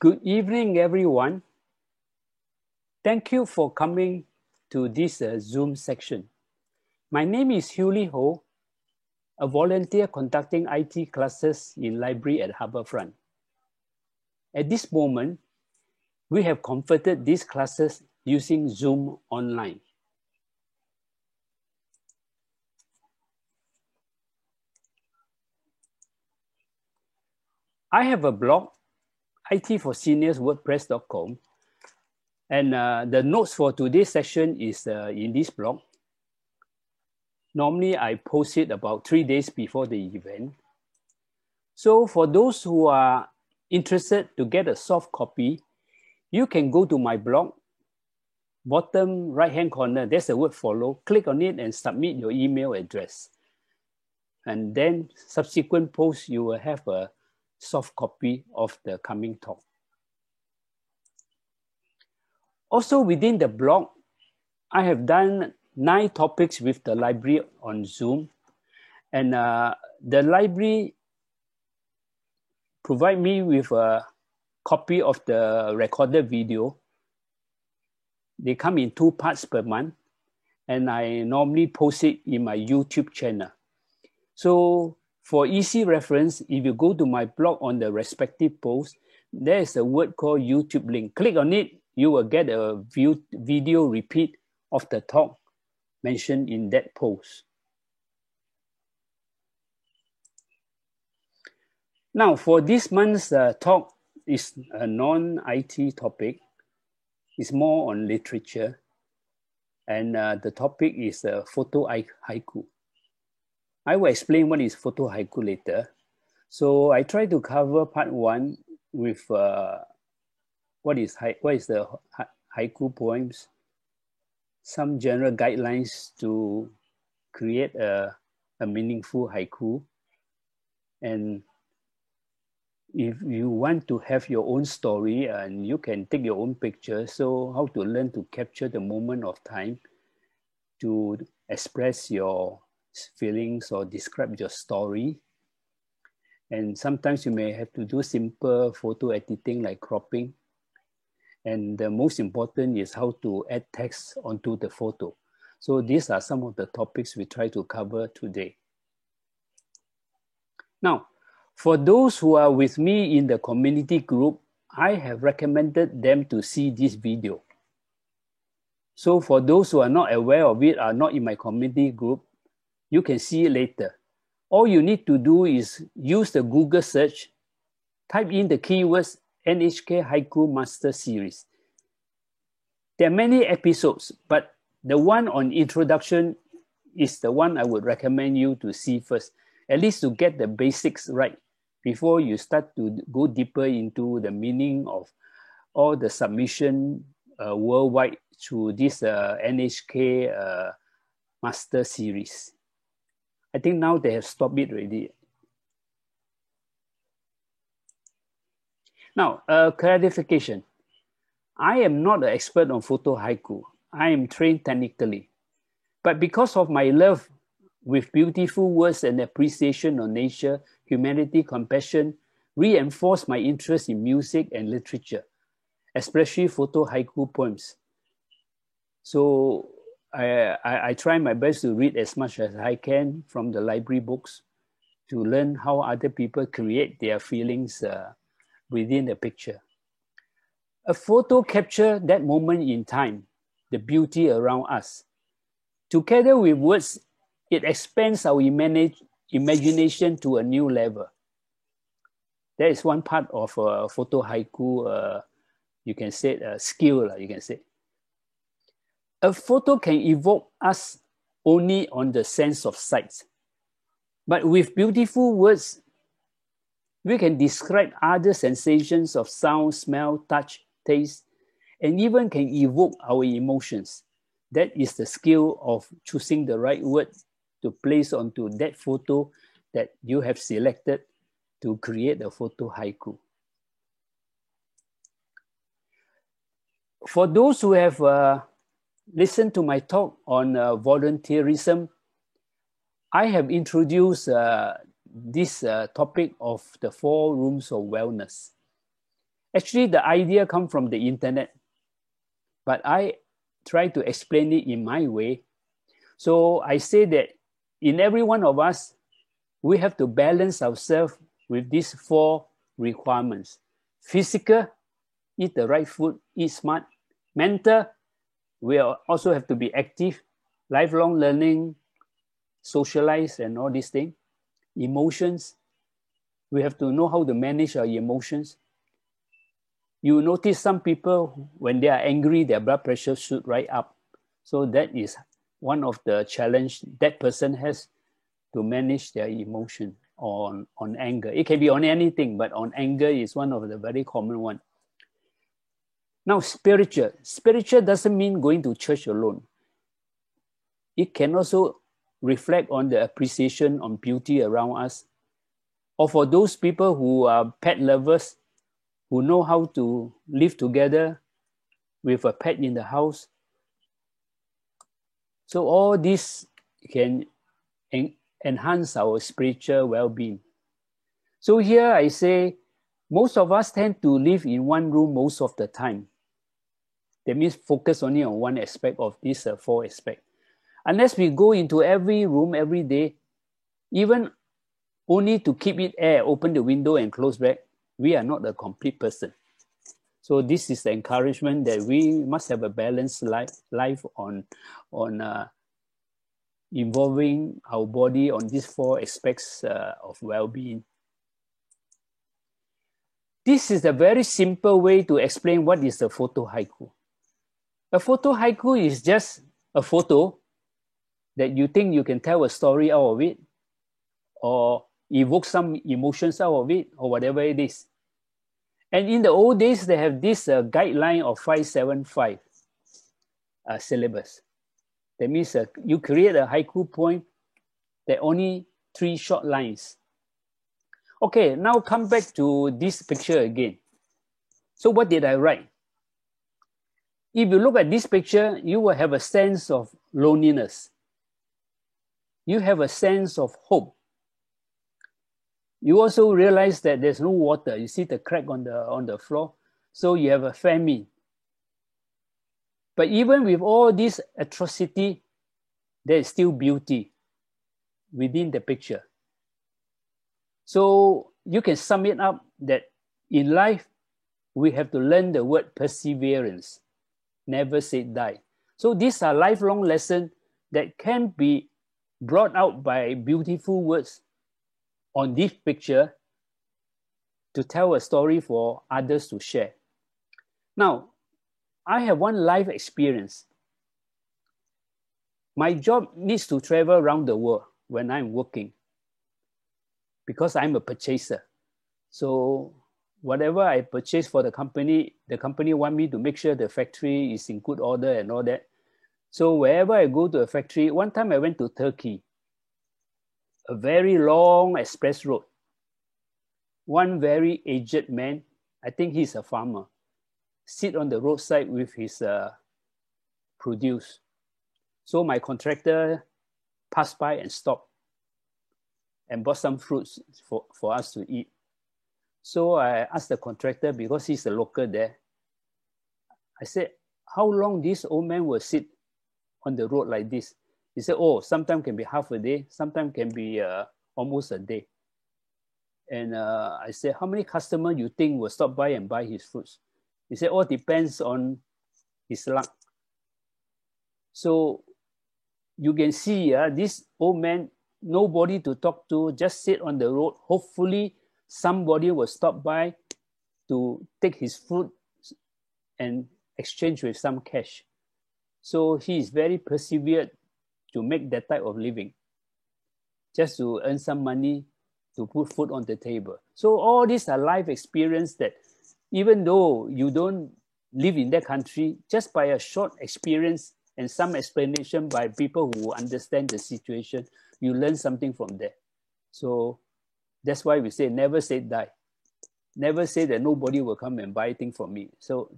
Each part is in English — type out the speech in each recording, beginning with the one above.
Good evening, everyone. Thank you for coming to this Zoom section. My name is Hewley Ho, a volunteer conducting IT classes in library at Harbourfront. At this moment, we have converted these classes using Zoom online. I have a blog, itforseniors.wordpress.com, and the notes for today's session is in this blog. Normally, I post it about 3 days before the event. So for those who are interested to get a soft copy, you can go to my blog, bottom right-hand corner, there's the word follow, click on it and submit your email address. And then subsequent posts, you will have a soft copy of the coming talk. Also within the blog, I have done 9 topics with the library on Zoom. And the library provide me with a copy of the recorded video. They come in 2 parts per month. And I normally post it in my YouTube channel. So for easy reference, if you go to my blog on the respective post, there is a word called YouTube link. Click on it, you will get a video repeat of the talk mentioned in that post. Now, for this month's talk is a non-IT topic. It's more on literature. And the topic is photo haiku. I will explain what is photo haiku later. So I try to cover part 1 with what is the haiku poems, some general guidelines to create a meaningful haiku. And if you want to have your own story and you can take your own picture, so how to learn to capture the moment of time to express your feelings or describe your story. And sometimes you may have to do simple photo editing like cropping. And the most important is how to add text onto the photo. So these are some of the topics we try to cover today. Now, for those who are with me in the community group, I have recommended them to see this video. So for those who are not aware of it, are not in my community group, you can see it later. All you need to do is use the Google search, type in the keywords NHK Haiku Master Series. There are many episodes, but the one on introduction is the one I would recommend you to see first, at least to get the basics right before you start to go deeper into the meaning of all the submission worldwide through this NHK Master Series. I think now they have stopped it already. Now, clarification. I am not an expert on photo haiku. I am trained technically. But because of my love with beautiful words and appreciation of nature, humanity, compassion, reinforced my interest in music and literature, especially photo haiku poems. So I try my best to read as much as I can from the library books to learn how other people create their feelings within the picture. A photo captures that moment in time, the beauty around us. Together with words, it expands our imagination to a new level. That is one part of photo haiku, you can say skill, you can say. A photo can evoke us only on the sense of sight. But with beautiful words, we can describe other sensations of sound, smell, touch, taste, and even can evoke our emotions. That is the skill of choosing the right words to place onto that photo that you have selected to create a photo haiku. For those who have listened to my talk on volunteerism, I have introduced this topic of the 4 rooms of wellness. Actually, the idea comes from the internet, but I try to explain it in my way. So I say that in every one of us, we have to balance ourselves with these 4 requirements. Physical, eat the right food, eat smart. Mental, we also have to be active, lifelong learning, socialize, and all these things. Emotions, we have to know how to manage our emotions. You notice some people, when they are angry, their blood pressure shoot right up. So that is one of the challenge that person has to manage their emotion on anger. It can be on anything, but on anger is one of the very common one. Now, spiritual. Spiritual doesn't mean going to church alone. It can also reflect on the appreciation on beauty around us. Or for those people who are pet lovers, who know how to live together with a pet in the house. So all this can enhance our spiritual well-being. So here I say, most of us tend to live in one room most of the time. That means focus only on one aspect of these 4 aspects. Unless we go into every room every day, even only to keep it air, open the window and close back, we are not a complete person. So this is the encouragement that we must have a balanced life on involving our body on these 4 aspects of well-being. This is a very simple way to explain what is a photo haiku. A photo haiku is just a photo that you think you can tell a story out of it, or evoke some emotions out of it, or whatever it is. And in the old days, they have this guideline of 575 syllabus. That means you create a haiku poem that only 3 short lines. Okay, now come back to this picture again. So what did I write? If you look at this picture, you will have a sense of loneliness. You have a sense of hope. You also realize that there's no water. You see the crack on the floor. So you have a famine. But even with all this atrocity, there is still beauty within the picture. So you can sum it up that in life, we have to learn the word perseverance. Never say die. So these are lifelong lessons that can be brought out by beautiful words on this picture to tell a story for others to share. Now, I have one life experience. My job needs to travel around the world when I'm working because I'm a purchaser. So whatever I purchase for the company want me to make sure the factory is in good order and all that. So wherever I go to a factory, one time I went to Turkey, a very long express road. One very aged man, I think he's a farmer, sit on the roadside with his produce. So my contractor passed by and stopped and bought some fruits for us to eat. So I asked the contractor, because he's a local there, I said, how long this old man will sit on the road like this? He said, oh, sometimes can be half a day, sometimes can be almost a day. And I said, how many customers you think will stop by and buy his fruits? He said, oh, depends on his luck. So you can see this old man, nobody to talk to, just sit on the road. Hopefully somebody will stop by to take his fruit and exchange with some cash. So he is very persevered to make that type of living, just to earn some money to put food on the table. So all these are life experience that even though you don't live in that country, just by a short experience and some explanation by people who understand the situation, you learn something from there. So that's why we say never say die. Never say that nobody will come and buy things from me. So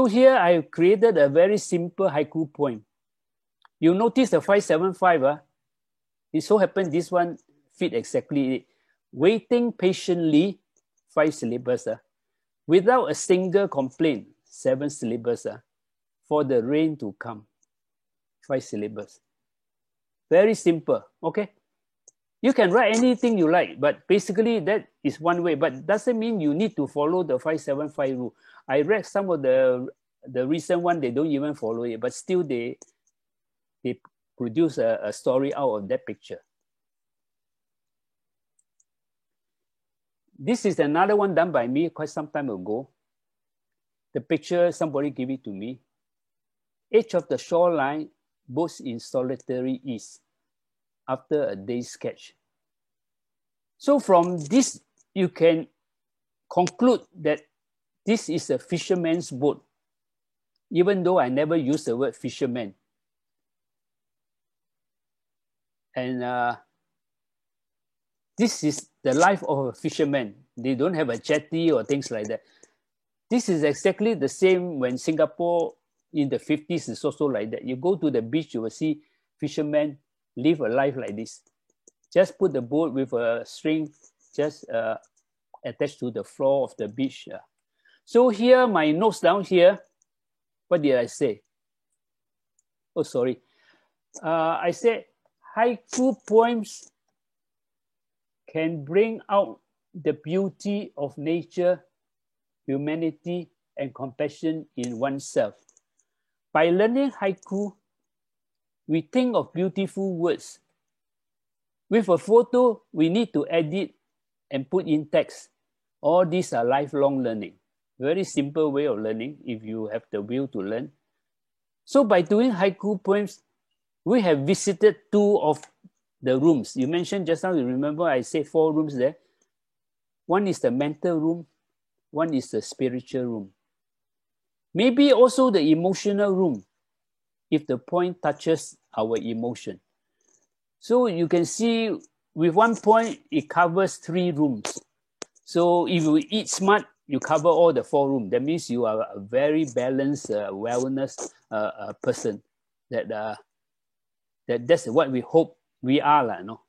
here I created a very simple haiku poem. You notice the 575, it so happened this one fit exactly it. Waiting patiently, 5 syllables. without a single complaint, 7 syllables for the rain to come, 5 syllables. Very simple, okay? You can write anything you like, but basically that is one way, but doesn't mean you need to follow the 575 rule. I read some of the recent one, they don't even follow it, but still they produce a story out of that picture. This is another one done by me quite some time ago. The picture, somebody gave it to me. Edge of the shoreline, boats in solitary ease after a day's sketch. So from this, you can conclude that this is a fisherman's boat, even though I never use the word fisherman. And this is the life of a fisherman. They don't have a jetty or things like that. This is exactly the same when Singapore in the 50s is also like that. You go to the beach, you will see fishermen live a life like this. Just put the boat with a string just attached to the floor of the beach. So here, my notes down here, what did I say? Oh, sorry. I said haiku poems can bring out the beauty of nature, humanity, and compassion in oneself. By learning haiku, we think of beautiful words. With a photo, we need to edit and put in text. All these are lifelong learning. Very simple way of learning if you have the will to learn. So by doing haiku poems, we have visited 2 of the rooms. You mentioned just now, you remember I said 4 rooms there. One is the mental room, one is the spiritual room. Maybe also the emotional room, if the point touches our emotion. So you can see with 1 point, it covers 3 rooms. So if you eat smart, you cover all the 4 rooms. That means you are a very balanced wellness person. That's what we hope we are. No?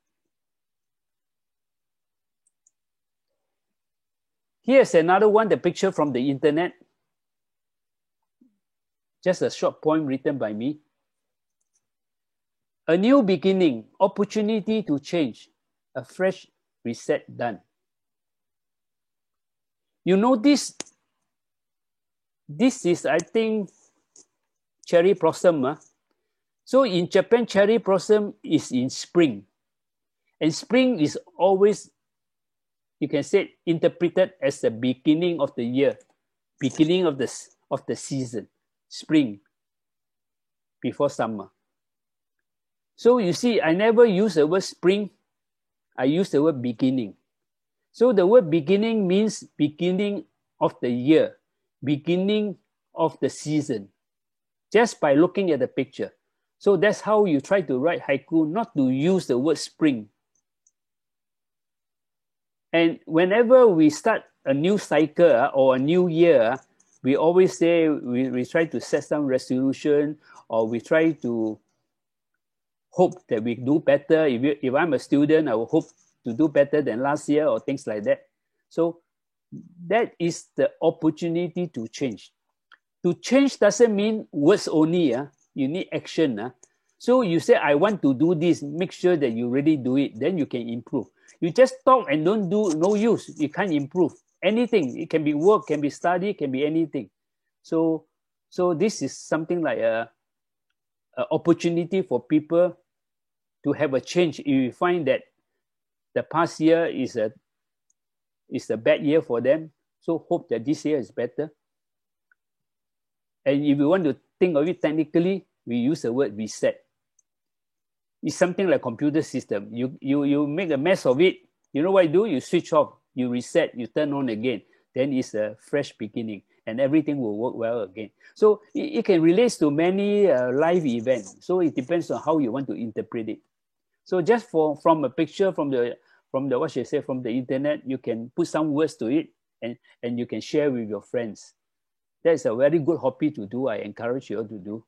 Here's another one, the picture from the internet. Just a short poem written by me. A new beginning, opportunity to change, a fresh reset done. You know this is, I think, cherry blossom. So in Japan, cherry blossom is in spring. And spring is always, you can say, interpreted as the beginning of the year, beginning of the season, spring, before summer. So you see, I never use the word spring. I use the word beginning. So the word beginning means beginning of the year, beginning of the season, just by looking at the picture. So that's how you try to write haiku, not to use the word spring. And whenever we start a new cycle or a new year, we always say we try to set some resolution, or we try to hope that we do better. If I'm a student, I will hope to do better than last year or things like that. So that is the opportunity to change. To change doesn't mean words only. You need action. So you say, I want to do this, make sure that you really do it, then you can improve. You just talk and don't do, no use. You can't improve anything. It can be work, can be study, can be anything. So this is something like a opportunity for people to have a change. If you find that the past year is a bad year for them, so hope that this year is better. And if you want to think of it technically, we use the word reset. It's something like computer system. You make a mess of it. You know what you do? You switch off, you reset, you turn on again. Then it's a fresh beginning and everything will work well again. So it can relate to many life events. So it depends on how you want to interpret it. So just from a picture from the what should I say, from the internet, you can put some words to it and you can share with your friends. That's a very good hobby to do. I encourage you all to do.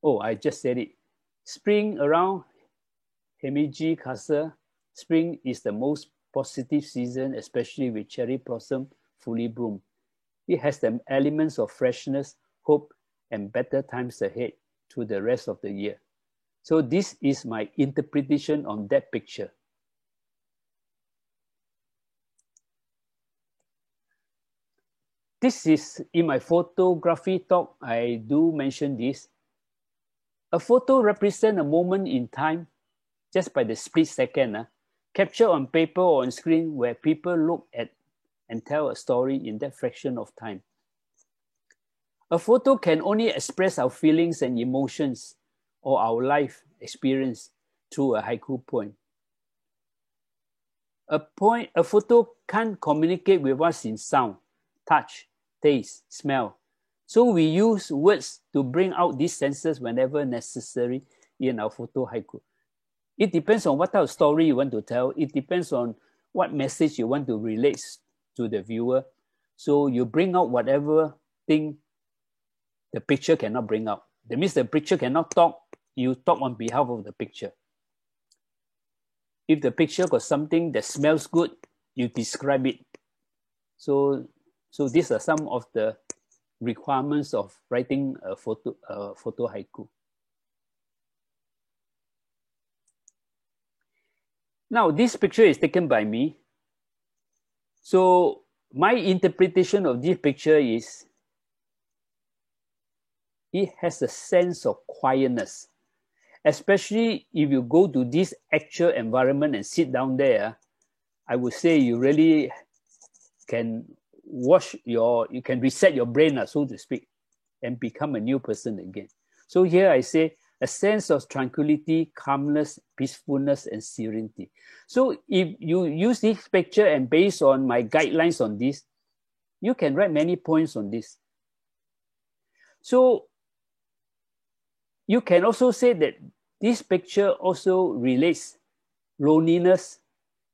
Oh, I just said it. Spring around Himeji Castle, spring is the most positive season, especially with cherry blossom fully bloom. It has the elements of freshness, hope, and better times ahead through the rest of the year. So this is my interpretation on that picture. This is in my photography talk, I do mention this. A photo represents a moment in time just by the split second, captured on paper or on screen where people look at and tell a story in that fraction of time. A photo can only express our feelings and emotions or our life experience through a haiku poem. A photo can't communicate with us in sound, touch, taste, smell. So we use words to bring out these senses whenever necessary in our photo haiku. It depends on what type of story you want to tell. It depends on what message you want to relate to the viewer. So you bring out whatever thing the picture cannot bring out. That means the picture cannot talk, you talk on behalf of the picture. If the picture got something that smells good, you describe it. So these are some of the requirements of writing a photo haiku. Now, this picture is taken by me. So my interpretation of this picture is it has a sense of quietness, especially if you go to this actual environment and sit down there. I would say you really can you can reset your brain, so to speak, and become a new person again. So here I say a sense of tranquility, calmness, peacefulness, and serenity. So if you use this picture and based on my guidelines on this, you can write many points on this. So you can also say that this picture also relates loneliness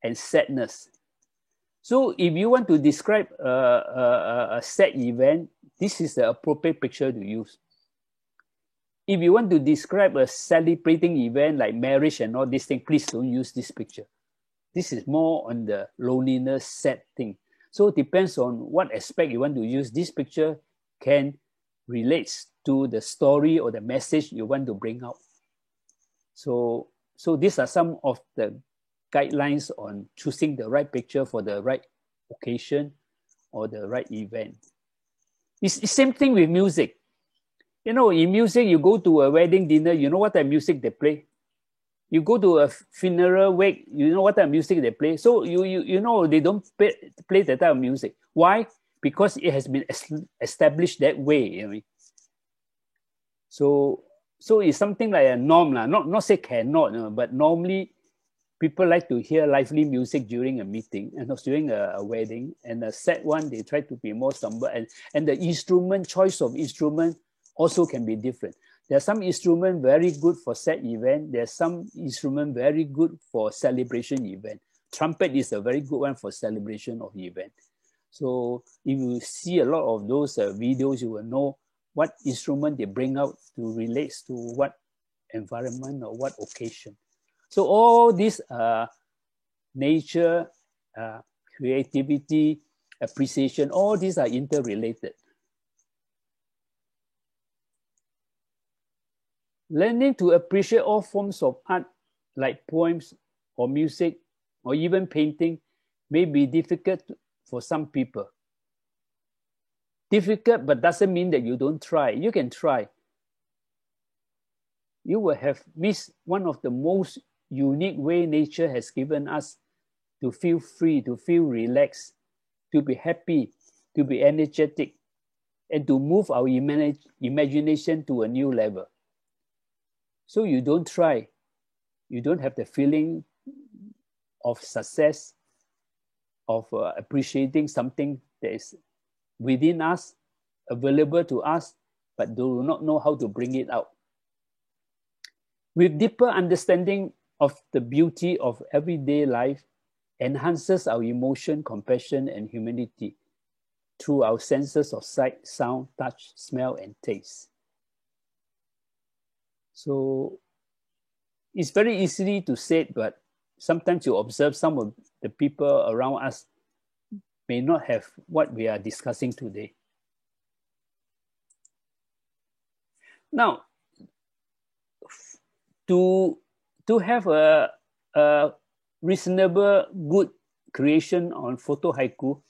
and sadness. So if you want to describe a sad event, this is the appropriate picture to use. If you want to describe a celebrating event like marriage and all these things, please don't use this picture. This is more on the loneliness, sad thing. So it depends on what aspect you want to use. This picture can relate to the story or the message you want to bring out. So these are some of the guidelines on choosing the right picture for the right occasion or the right event. It's the same thing with music. You know, in music, you go to a wedding dinner, you know what type of music they play. You go to a funeral wake, you know what type of music they play. So you know they don't play that type of music. Why? Because it has been established that way. You know? So it's something like a norm, not say cannot, but normally people like to hear lively music during a meeting and not during a wedding. And a sad one, they try to be more somber. And the choice of instrument also can be different. There are some instruments very good for sad event. There are some instruments very good for celebration event. Trumpet is a very good one for celebration of event. So if you see a lot of those videos, you will know what instrument they bring out to relate to what environment or what occasion. So all these nature, creativity, appreciation, all these are interrelated. Learning to appreciate all forms of art, like poems or music or even painting, may be difficult for some people. Difficult, but doesn't mean that you don't try. You can try. You will have missed one of the most unique way nature has given us to feel free, to feel relaxed, to be happy, to be energetic, and to move our imagination to a new level. So you don't try, you don't have the feeling of success, of appreciating something that is within us, available to us, but do not know how to bring it out. With deeper understanding of the beauty of everyday life, enhances our emotion, compassion, and humanity through our senses of sight, sound, touch, smell, and taste. So it's very easy to say, but sometimes you observe some of the people around us may not have what we are discussing today. Now, to have a reasonable, good creation on photo haiku,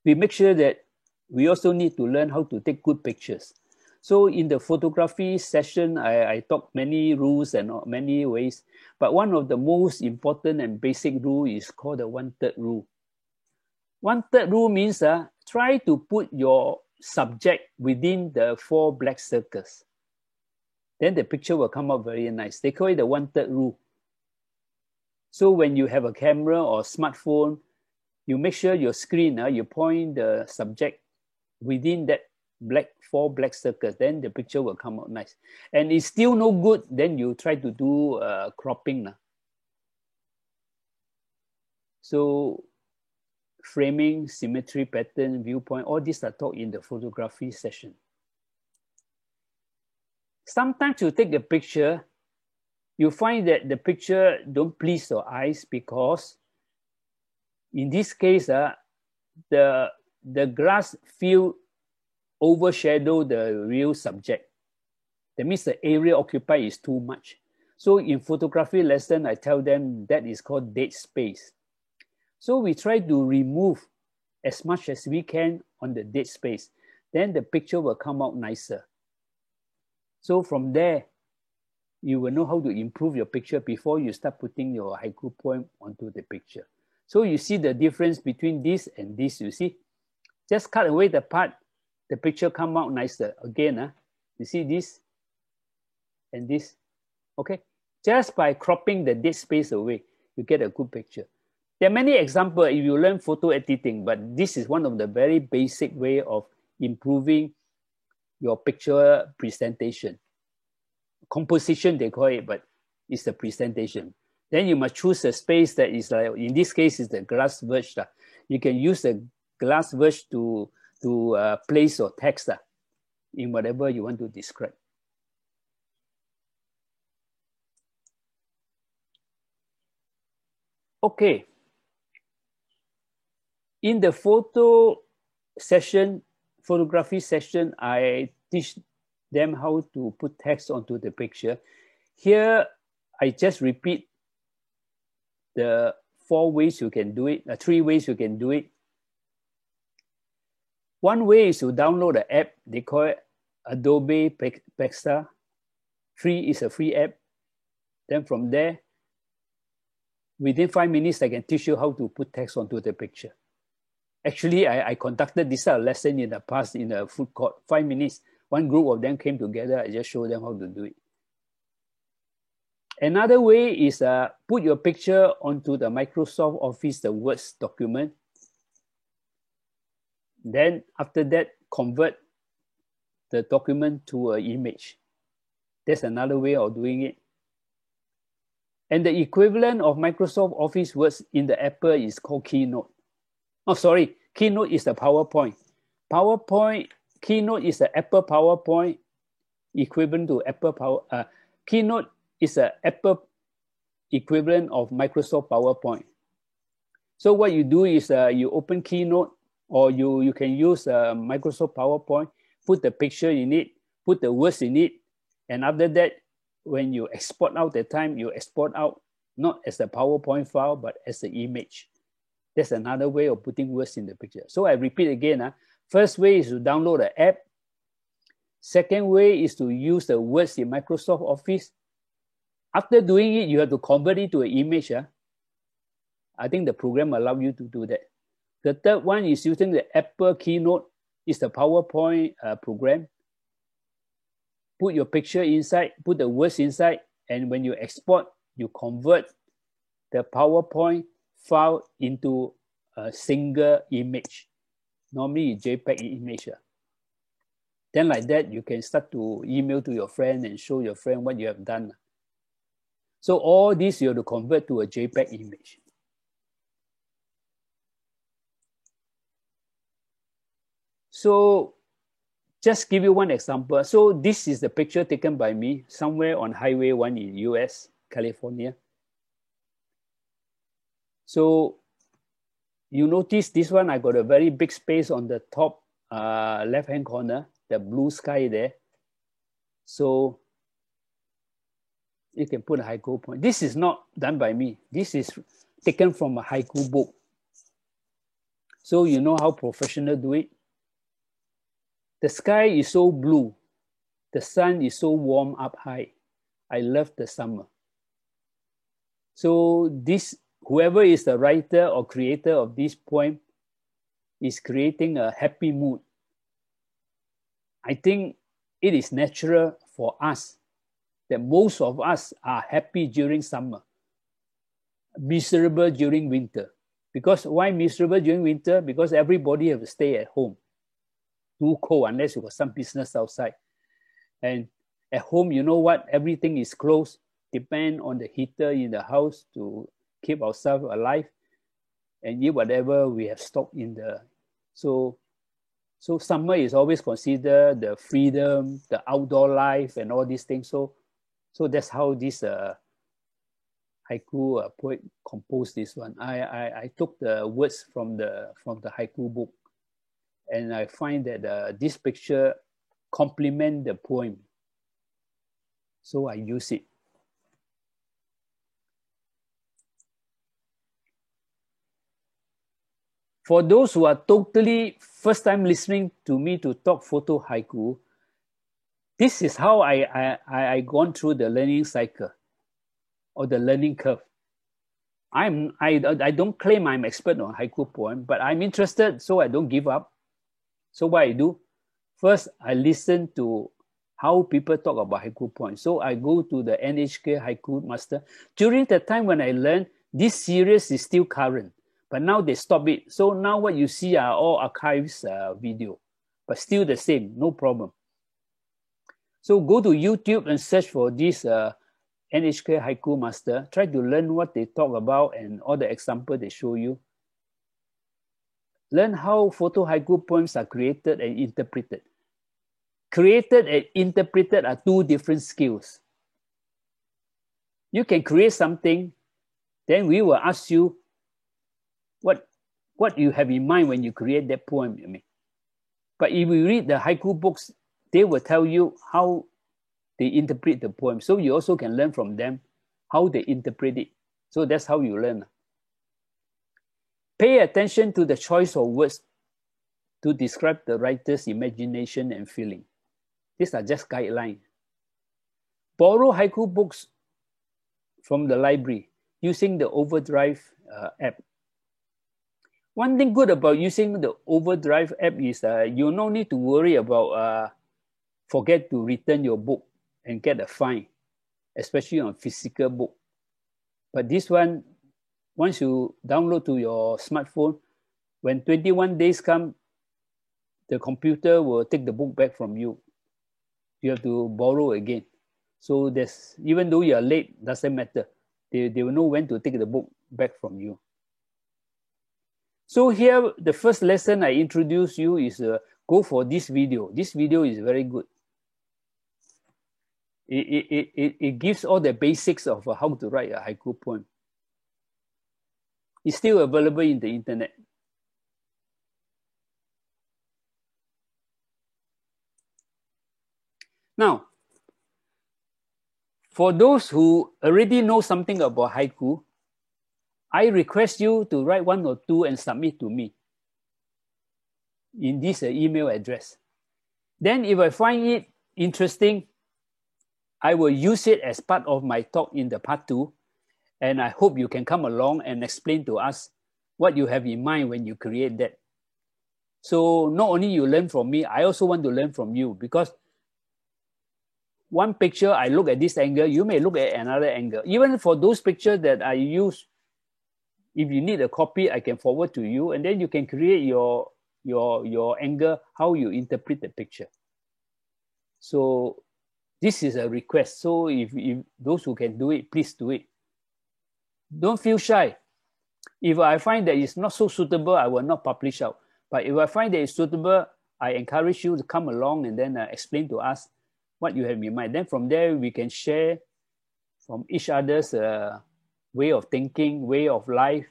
we make sure that we also need to learn how to take good pictures. So in the photography session, I talked many rules and many ways, but one of the most important and basic rule is called the 1/3 rule. 1/3 rule means try to put your subject within the 4 black circles. Then the picture will come out very nice. They call it the 1/3 rule. So when you have a camera or smartphone, you make sure your screen, you point the subject within that 4 black circles, then the picture will come out nice. And it's still no good, then you try to do cropping. So framing, symmetry, pattern, viewpoint, all these are taught in the photography session. Sometimes you take a picture, you find that the picture don't please your eyes because in this case, the glass field overshadow the real subject. That means the area occupied is too much. So in photography lesson, I tell them that is called dead space. So we try to remove as much as we can on the dead space. Then the picture will come out nicer. So from there, you will know how to improve your picture before you start putting your haiku poem onto the picture. So you see the difference between this and this, you see? Just cut away the part, the picture come out nicer. Again, you see this and this, okay? Just by cropping the dead space away, you get a good picture. There are many examples if you learn photo editing, but this is one of the very basic way of improving your picture presentation. Composition, they call it, but it's the presentation. Then you must choose a space that is like, in this case, is the glass verge. You can use the glass verge to place your text in whatever you want to describe. Okay. In the photography session, I teach them how to put text onto the picture. Here, I just repeat the 4 ways you can do it, 3 ways you can do it. One way is to download the app. They call it Adobe Pexar. It's a free app. Then from there, within 5 minutes, I can teach you how to put text onto the picture. Actually, I conducted this lesson in the past in a food court. 5 minutes, one group of them came together. I just showed them how to do it. Another way is put your picture onto the Microsoft Office, the Words document. Then after that, convert the document to an image. That's another way of doing it. And the equivalent of Microsoft Office Words in the Apple is called Keynote. Oh, sorry, Keynote is the PowerPoint. Keynote is the Apple PowerPoint equivalent to Keynote is an Apple equivalent of Microsoft PowerPoint. So what you do is you open Keynote, or you can use Microsoft PowerPoint, put the picture in it, put the words in it, and after that, when you export out the time, you export out not as a PowerPoint file, but as an image. That's another way of putting words in the picture. So I repeat again. First way is to download the app. Second way is to use the words in Microsoft Office. After doing it, you have to convert it to an image. I think the program allows you to do that. The third one is using the Apple Keynote. It's the PowerPoint program. Put your picture inside, put the words inside, and when you export, you convert the PowerPoint file into a single image. Normally, JPEG image. Then like that, you can start to email to your friend and show your friend what you have done. So all this you have to convert to a JPEG image. So just give you one example. So this is the picture taken by me somewhere on Highway 1 in US, California. So you notice this one, I got a very big space on the top left-hand corner, the blue sky there. So you can put a haiku point. This is not done by me. This is taken from a haiku book. So you know how professionals do it? The sky is so blue. The sun is so warm up high. I love the summer. So this, whoever is the writer or creator of this poem is creating a happy mood. I think it is natural for us that most of us are happy during summer, miserable during winter. Because why miserable during winter? Because everybody have to stay at home. Too cold unless you got some business outside. And at home, you know what? Everything is closed. Depend on the heater in the house to keep ourselves alive and eat whatever we have stocked in the. So summer is always considered the freedom, the outdoor life, and all these things. So that's how this haiku poet composed this one. I took the words from the haiku book, and I find that this picture complement the poem. So I use it. For those who are totally first time listening to me to talk photo haiku, this is how I gone through the learning cycle or the learning curve. I don't claim I'm expert on haiku poem, but I'm interested, so I don't give up. So what I do, first I listen to how people talk about haiku poems. So I go to the NHK Haiku Master. During the time when I learned, this series is still current, but now they stop it. So now what you see are all archives video, but still the same, no problem. So go to YouTube and search for this NHK Haiku Master. Try to learn what they talk about and all the examples they show you. Learn how photo haiku poems are created and interpreted. Created and interpreted are two different skills. You can create something, then we will ask you what you have in mind when you create that poem. But if you read the haiku books, they will tell you how they interpret the poem. So you also can learn from them how they interpret it. So that's how you learn. Pay attention to the choice of words to describe the writer's imagination and feeling. These are just guidelines. Borrow haiku books from the library using the Overdrive app. One thing good about using the Overdrive app is you no need to worry about forget to return your book and get a fine, especially on physical book. But this one, once you download to your smartphone, when 21 days come, the computer will take the book back from you. You have to borrow again. So there's, even though you are late, doesn't matter. They will know when to take the book back from you. So here, the first lesson I introduce you is go for this video. This video is very good. It gives all the basics of how to write a haiku poem. It's still available in the internet. Now, for those who already know something about haiku, I request you to write one or two and submit to me in this email address. Then if I find it interesting, I will use it as part of my talk in the part 2. And I hope you can come along and explain to us what you have in mind when you create that. So not only you learn from me, I also want to learn from you, because one picture, I look at this angle, you may look at another angle. Even for those pictures that I use, if you need a copy, I can forward to you, and then you can create your angle, how you interpret the picture. So this is a request. So if those who can do it, please do it. Don't feel shy. If I find that it's not so suitable, I will not publish out. But if I find that it's suitable, I encourage you to come along and then explain to us what you have in mind. Then from there, we can share from each other's way of thinking, way of life,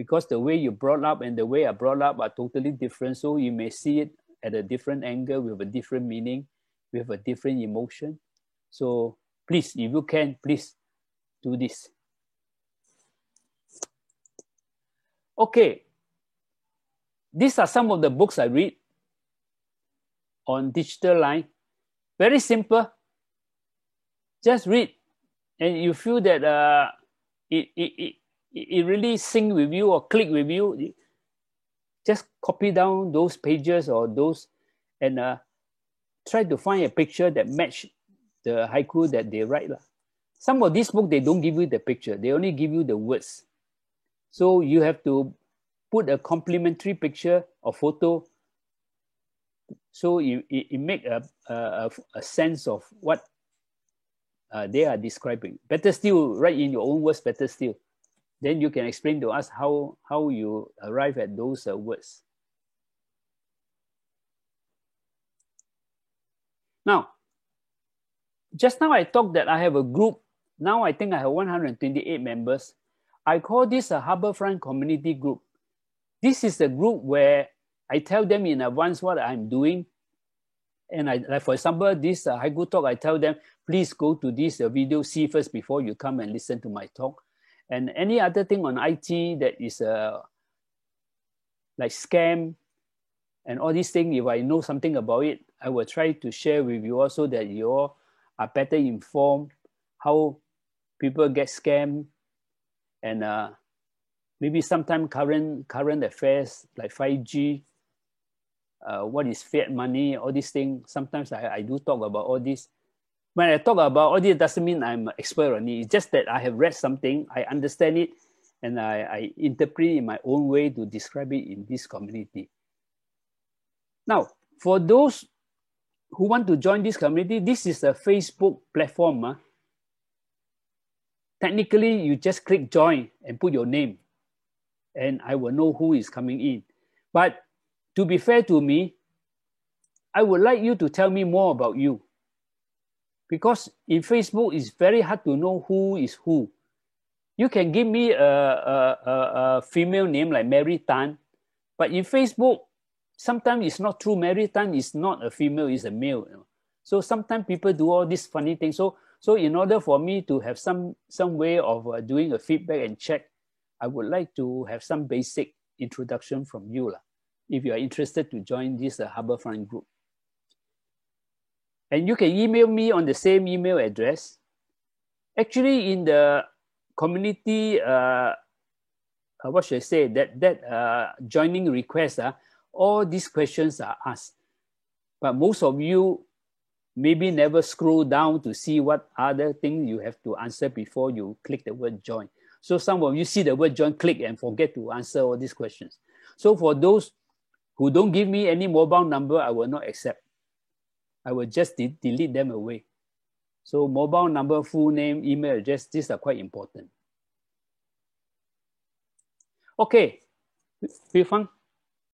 because the way you brought up and the way I brought up are totally different. So you may see it at a different angle with a different meaning, with a different emotion. So please, if you can, please do this. Okay, these are some of the books I read on digital line. Very simple. Just read, and you feel that it really sync with you or click with you. Just copy down those pages or those, and try to find a picture that match the haiku that they write. Some of these books, they don't give you the picture. They only give you the words. So you have to put a complementary picture or photo so it make a sense of what they are describing. Better still, write in your own words, better still. Then you can explain to us how you arrive at those words. Now, just now I talked that I have a group. Now I think I have 128 members. I call this a Harbourfront Community Group. This is a group where I tell them in advance what I'm doing. And like for example, this haiku talk, I tell them, please go to this video, see first before you come and listen to my talk. And any other thing on IT that is like scam and all these things, if I know something about it, I will try to share with you also that you all are better informed how people get scammed, and maybe sometimes current affairs like 5G, what is fiat money, all these things. Sometimes I do talk about all this. When I talk about all this, doesn't mean I'm an expert on it. It's just that I have read something, I understand it, and I interpret it in my own way to describe it in this community. Now, for those who want to join this community, this is a Facebook platform. Technically, you just click join and put your name, and I will know who is coming in. But to be fair to me, I would like you to tell me more about you. Because in Facebook, it's very hard to know who is who. You can give me a female name like Mary Tan, but in Facebook, sometimes it's not true. Mary Tan is not a female, it's a male. So sometimes people do all these funny things. So in order for me to have some way of doing a feedback and check, I would like to have some basic introduction from you, if you are interested to join this Harbourfront group. And you can email me on the same email address. Actually, in the community, what should I say, that joining request, all these questions are asked. But most of you maybe never scroll down to see what other things you have to answer before you click the word join. So some of you see the word join, click and forget to answer all these questions. So for those who don't give me any mobile number, I will not accept. I will just delete them away. So mobile number, full name, email address, these are quite important. Okay, Hui Fang.